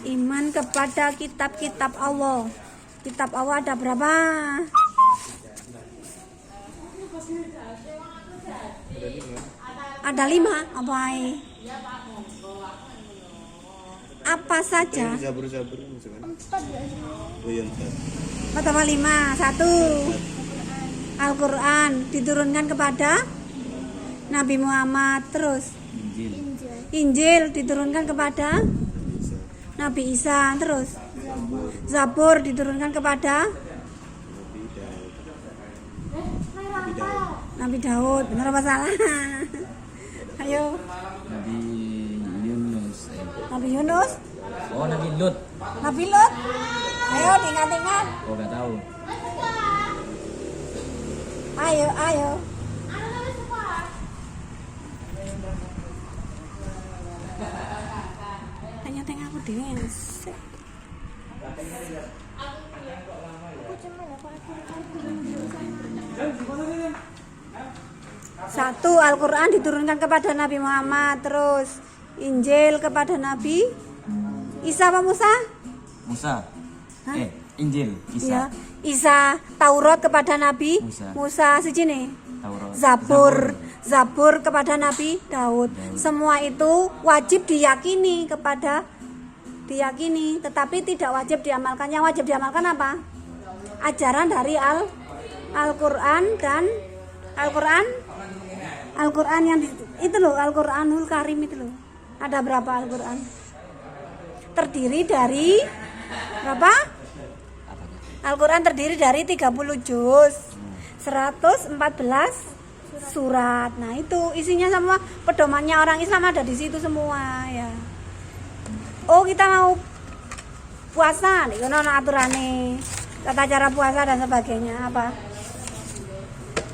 Iman kepada kitab-kitab Allah. Kitab Allah ada berapa? Ada 5. Apa? Apa saja? Zabur-zabur misalkan. 4. Oh iya 4. Pertama 5. 1. Al-Quran diturunkan kepada Nabi Muhammad. Terus Injil diturunkan kepada Nabi Isa. Terus Zabur diturunkan kepada Nabi Daud. Benar apa salah? Ayo. Nabi Yunus. Nabi Yunus. Oh, Nabi Lut. Nabi Lut. Ayo ingat-ingat. Oh, nggak tahu. Ayo. Tanya aku dhewe. Satu, Al-Quran diturunkan kepada Nabi Muhammad. Terus Injil kepada Nabi Isa apa Musa? Musa. Hah? Injil. Isa. Ya, Isa. Taurat kepada Nabi Musa. sejini. Taurat. Zabur kepada Nabi Daud. Semua itu wajib diyakini, tetapi tidak wajib diamalkan. Yang wajib diamalkan apa? Ajaran dari Al-Quran dan Al-Quran yang itu loh, Al-Quranul Karim itu loh. Ada berapa Al-Quran? Terdiri dari berapa? Al-Quran terdiri dari 30 juz, 114 surat. Nah, itu isinya semua pedomannya orang Islam ada di situ semua ya. Oh, kita mau puasa nih, kono aturane, tata cara puasa dan sebagainya.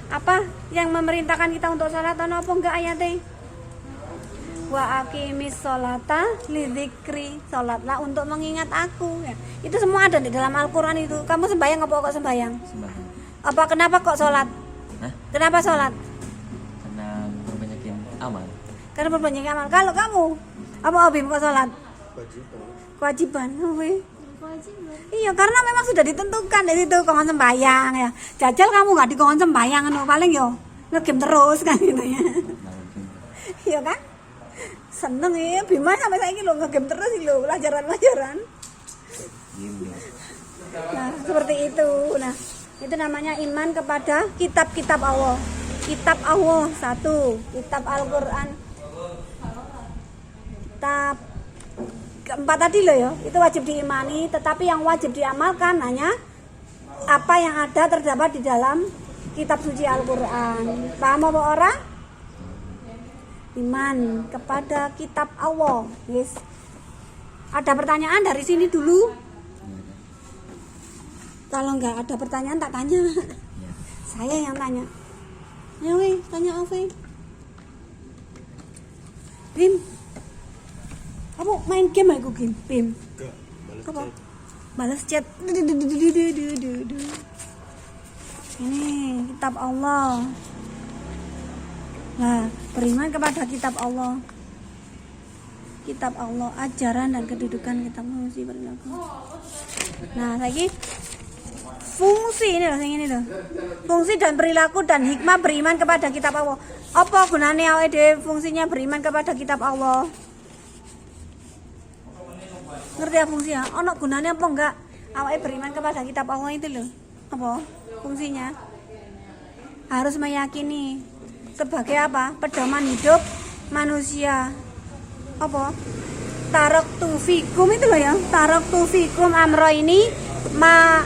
Apa yang memerintahkan kita untuk sholat atau apa enggak ayatnya? Wa aqimis sholata lidzikri, sholatlah untuk mengingat aku ya. Itu semua ada di dalam Al-Quran itu. Kamu sembahyang apa kok sembahyang? Sembahyang. Apa kenapa kok sholat? Hah? Kenapa sholat? Karena memperbanyakin amal. Karena berbanyak amal. Kalau kamu apa Obim kok sholat? Kewajiban. Iya, karena memang sudah ditentukan dari itu kongon sembahyang ya. Jajal kamu nggak dikon sembahyang paling yo ngegame terus kan gitu ya. Iya kan? Seneng ya, Bima sampai saiki lho ngegame terus lho pelajaran-pelajaran. Nah, seperti itu. Nah, itu namanya iman kepada kitab-kitab Allah. Kitab Allah 1, kitab Al-Quran. Kitab keempat tadi loh ya, itu wajib diimani, tetapi yang wajib diamalkan hanya apa yang ada terdapat di dalam kitab suci Al-Quran. Paham apa orang? Iman kepada kitab Allah. Yes. Ada pertanyaan dari sini dulu? Kalau nggak ada pertanyaan tak tanya. Saya yang tanya. Ayo tanya Ovi. Bim, kamu main game aku game? Bim, apa? Balas chat. Ini kitab Allah. Nah, beriman kepada kitab Allah. Kitab Allah, ajaran dan kedudukan kitab fungsi perilaku. Nah, lagi fungsi ini loh, yang ini loh. Fungsi dan perilaku dan hikmah beriman kepada kitab Allah. Apa gunanya awake dhewe fungsinya beriman kepada kitab Allah? Ngerti ya fungsinya? Ono gunanya apa enggak? Awake beriman kepada kitab Allah itu loh. Apa fungsinya? Harus meyakini sebagai apa? Pedoman hidup manusia. Apa? Taraktu fikum itu loh ya. Taraktu fikum amro ini ma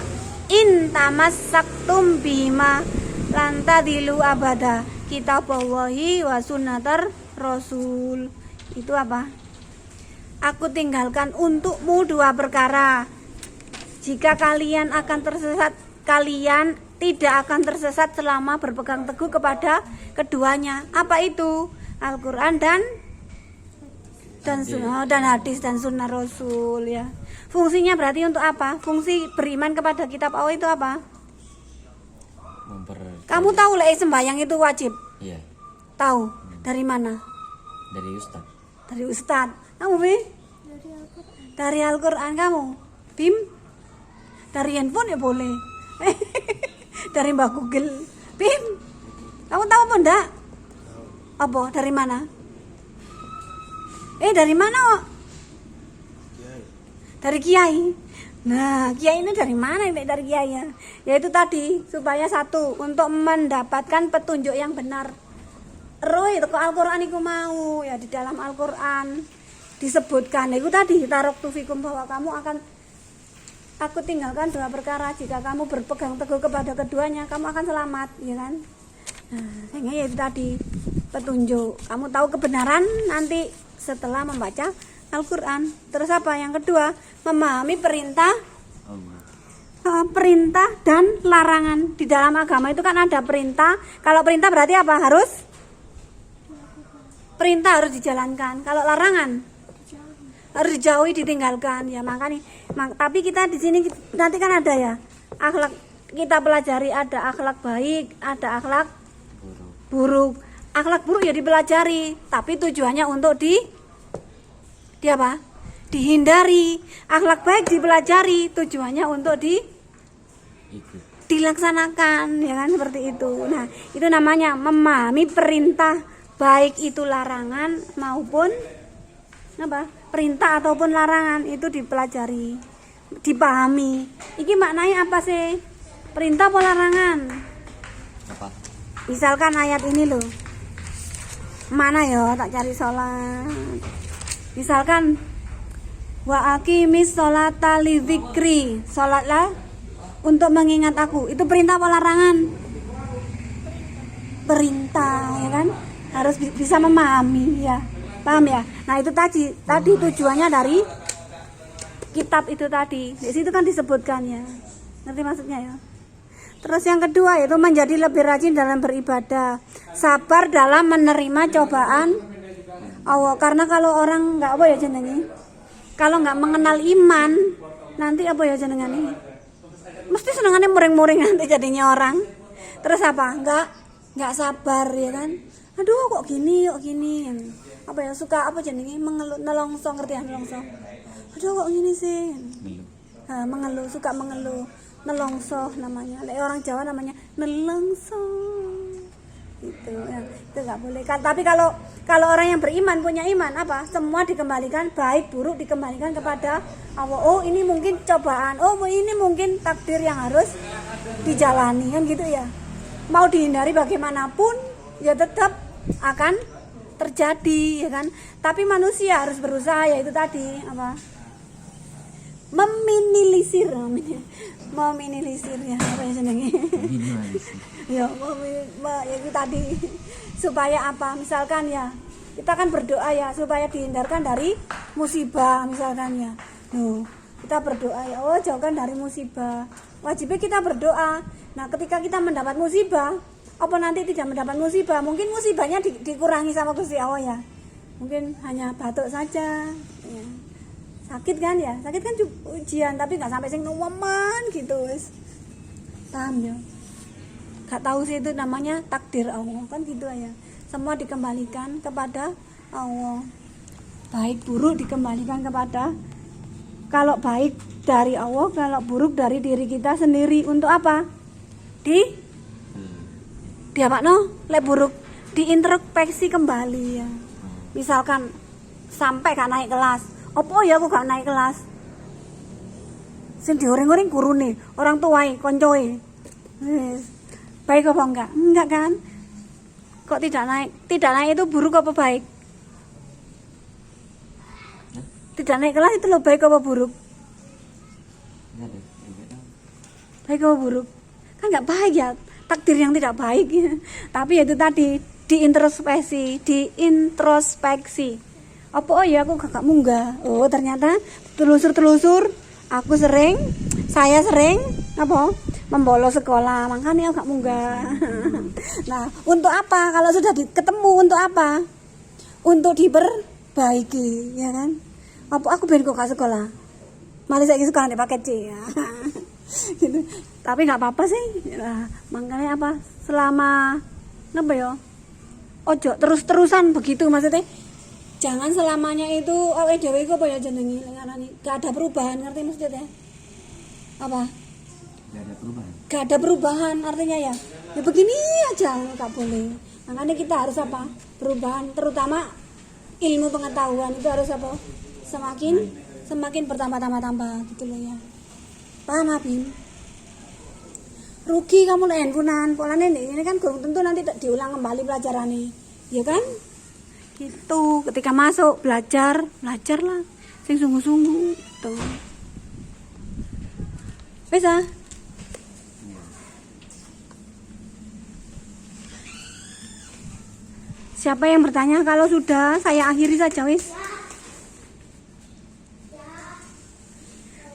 in tamassaktum bima lantadilu abada. Kitaballahi wa sunnatar rasul. Itu apa? Aku tinggalkan untukmu 2 perkara. Jika kalian akan tersesat, kalian tidak akan tersesat selama berpegang teguh kepada keduanya. Apa itu? Al-Quran dan hadis dan sunnah Rasul ya. Fungsinya berarti untuk apa? Fungsi beriman kepada kitab Allah itu apa? Kamu tahu lah sembahyang itu wajib? Iya. Tahu? Dari mana? Dari Ustaz. Dari Ustaz. Kamu Bi? Dari Dari Al-Quran kamu? Bim? Dari handphone ya boleh. Dari Mbak Google. Bim? Kamu tahu apa enggak? Apa? Dari mana? Dari mana? Kiai. Dari Kiai. Nah, Kiai ini dari mana ini? Dari Kiai ya. Yaitu tadi supaya satu untuk mendapatkan petunjuk yang benar. Roh itu Al-Quran itu mau ya, di dalam Al-Quran disebutkan itu tadi taraktu fikum, bahwa kamu akan aku tinggalkan dua perkara, jika kamu berpegang teguh kepada keduanya kamu akan selamat, ya kan. Nah, sehingga ya itu tadi petunjuk, kamu tahu kebenaran nanti setelah membaca Al-Quran. Terus apa yang kedua, memahami perintah Allah. perintah dan larangan. Di dalam agama itu kan ada perintah. Kalau perintah berarti apa? Perintah harus dijalankan. Kalau larangan harus dijauhi, ditinggalkan. Ya makanya. Tapi kita di sini nanti kan ada ya akhlak, kita pelajari ada akhlak baik, ada akhlak buruk. Akhlak buruk ya dipelajari, tapi tujuannya untuk di apa? Dihindari. Akhlak baik dipelajari, tujuannya untuk dilaksanakan, ya kan, seperti itu. Nah, itu namanya memahami perintah, baik itu larangan maupun apa? Perintah ataupun larangan itu dipelajari, dipahami. Iki maknanya apa sih? Perintah atau larangan? Apa? Misalkan ayat ini loh. Mana ya? Tak cari sholat. Misalkan wa aqimis sholata lidzikri, sholatlah untuk mengingat aku. Itu perintah apa larangan? Perintah, ya kan? Harus bisa memahami, ya. Paham ya? Nah, itu tadi tujuannya dari kitab itu tadi. Di situ kan disebutkan ya. Ngerti maksudnya ya? Terus yang kedua yaitu menjadi lebih rajin dalam beribadah, sabar dalam menerima cobaan Allah. Karena kalau orang nggak apa ya jenenge, kalau nggak mengenal iman, nanti apa ya jenengan ini? Mesti senengannya muring-muring nanti jadinya orang. Terus apa? Nggak sabar, ya kan? Aduh kok gini. Apa ya, suka apa jenenge, mengeluh, nelongso, ngerti ya nelongso? Aduh kok gini sih? Mengeluh, suka mengeluh. Nelongso namanya. Orang Jawa namanya nelongso. Itu ya, itu nggak boleh. Tapi kalau orang yang beriman, punya iman, apa? Semua dikembalikan, baik buruk dikembalikan kepada Allah. Oh, ini mungkin cobaan. Oh, ini mungkin takdir yang harus dijalani, kan gitu ya. Mau dihindari bagaimanapun ya tetap akan terjadi, ya kan. Tapi manusia harus berusaha, ya itu tadi apa? Meminimalisir ya, apa ya senengnya? Ya, itu tadi supaya apa? Misalkan ya, kita kan berdoa ya supaya dihindarkan dari musibah, misalkan ya. Kita berdoa ya, oh jauhkan dari musibah. Wajibnya kita berdoa. Nah, ketika kita mendapat musibah, apa nanti tidak mendapat musibah, mungkin musibahnya dikurangi sama Gusti Allah ya. Mungkin hanya batuk saja ya. Sakit kan ya, sakit kan ujian, tapi nggak sampai sing nuweman gitu wis. Paham ya? Gak tahu sih, itu namanya takdir Allah kan gitu ya. Semua dikembalikan kepada Allah. Baik buruk dikembalikan kepada, kalau baik dari Allah, kalau buruk dari diri kita sendiri. Untuk apa? Di apa no? Lek buruk diintrospeksi kembali ya. Misalkan sampai gak naik kelas, opo ya aku gak naik kelas? Sing dioreng-oreng gurune, orang tuai, koncoe. Baik apa enggak? Enggak kan? Kok tidak naik? Tidak naik itu buruk apa baik? Tidak naik kelas itu lo baik apa buruk? Baik apa buruk? Kan enggak baik ya, takdir yang tidak baik ya. Tapi itu tadi diintrospeksi. Apa oh ya aku gak munggah. Oh ternyata telusur saya sering apa? Membolos sekolah, makanya aku gak munggah. Nah, untuk apa? Kalau sudah ketemu untuk apa? Untuk diperbaiki, ya kan? Apa aku ben kok gak sekolah? Malah saiki sekolah nek paket C ya. Gitu. Tapi nggak apa-apa sih. Nah, makanya apa? Selama apa ya? Ojo terus-terusan begitu maksudnya. Jangan selamanya itu awake dhewe iku apa ya jenenge ngarani gak ada perubahan, ngerti maksudnya? Apa? Gak ada perubahan. Gak ada perubahan artinya ya begini aja gak boleh. Makanya kita harus apa? Perubahan, terutama ilmu pengetahuan itu harus apa? Semakin bertambah-tambah gitu loh ya. Paham Abim? Rugi kamu lah handphonean, polanya ini kan belum tentu nanti diulang kembali pelajarannya, ya kan? Gitu, ketika masuk belajar lah, sing sungguh-sungguh tuh. Bisa? Siapa yang bertanya? Kalau sudah, saya akhiri saja wis.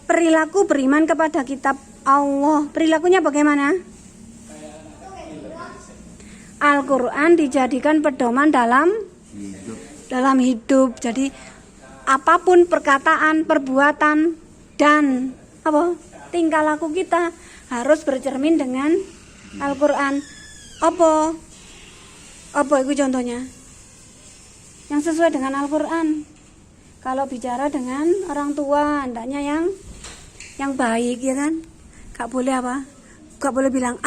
Perilaku beriman kepada kitab Allah. Perilakunya bagaimana? Al-Quran dijadikan pedoman dalam hidup. Jadi apapun perkataan, perbuatan dan apa? Tingkah laku kita harus bercermin dengan Al-Quran. Apa itu contohnya? Yang sesuai dengan Al-Quran. Kalau bicara dengan orang tua, hendaknya yang baik, ya kan? Gak boleh apa? Gak boleh bilang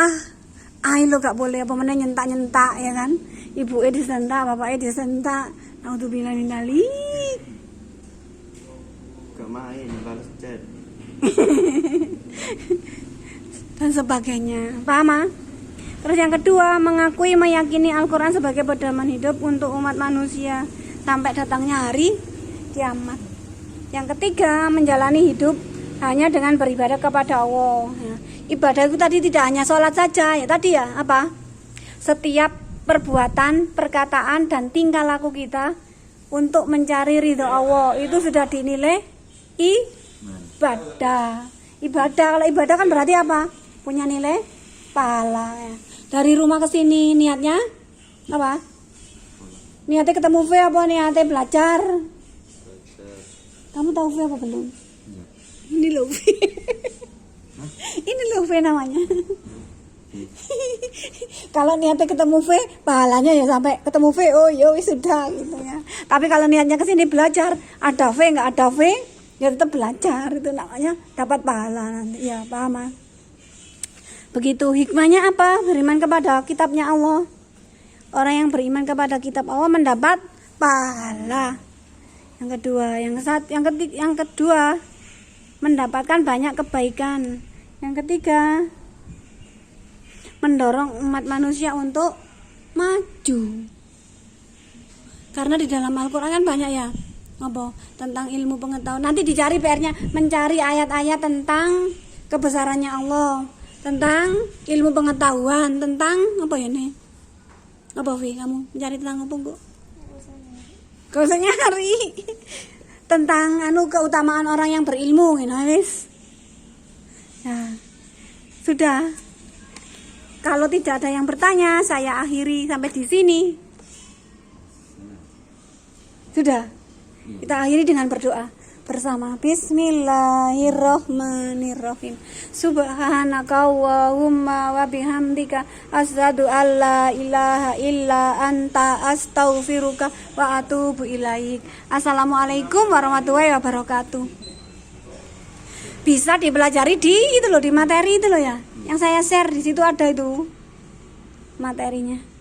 lo gak boleh apa mana nyentak ya kan? Ibu disentak, bapak disentak. Naudzubillah min dzalik. Gak main balas chat. Dan sebagainya. Paham? Ah? Terus yang kedua, mengakui meyakini Al-Quran sebagai pedoman hidup untuk umat manusia sampai datangnya hari kiamat. Yang ketiga, menjalani hidup hanya dengan beribadah kepada Allah. Ya. Ibadah itu tadi tidak hanya sholat saja, ya tadi ya apa? Setiap perbuatan, perkataan dan tingkah laku kita untuk mencari ridho Allah itu sudah dinilai ibadah. Kalau ibadah kan berarti apa? Punya nilai pahala. Ya. Dari rumah ke sini niatnya apa? Niatnya ketemu V apa niatnya belajar? Kamu tahu V apa belum? Ya. Ini loh V. Ini loh V namanya. Kalau niatnya ketemu V, pahalanya ya sampai ketemu V. Oh ya sudah gitu ya. Tapi kalau niatnya ke sini belajar, ada V nggak ada V, ya tetap belajar, itu namanya dapat pahala nanti. Ya paham? Ah? Begitu. Hikmahnya apa? Beriman kepada kitabnya Allah. Orang yang beriman kepada kitab Allah mendapat pahala. Yang kedua mendapatkan banyak kebaikan. Yang ketiga mendorong umat manusia untuk maju. Karena di dalam Al-Quran kan banyak ya apa tentang ilmu pengetahuan. Nanti dicari PR-nya, mencari ayat-ayat tentang kebesarannya Allah, tentang ilmu pengetahuan, tentang apa ya nih? Apa Vi? Kamu mencari tentang apa kok? Gak usah nyari. Tentang keutamaan orang yang berilmu, guys. Nah, sudah. Kalau tidak ada yang bertanya, saya akhiri sampai di sini. Sudah. Kita akhiri dengan berdoa bersama. Bismillahirrahmanirrahim. Subhanaka Allahumma wa bihamdika asyhadu alla ilaha illa anta astaghfiruka wa atubu ilaik. Assalamualaikum warahmatullahi wabarakatuh. Bisa dipelajari di materi itu loh ya. Yang saya share di situ ada itu materinya.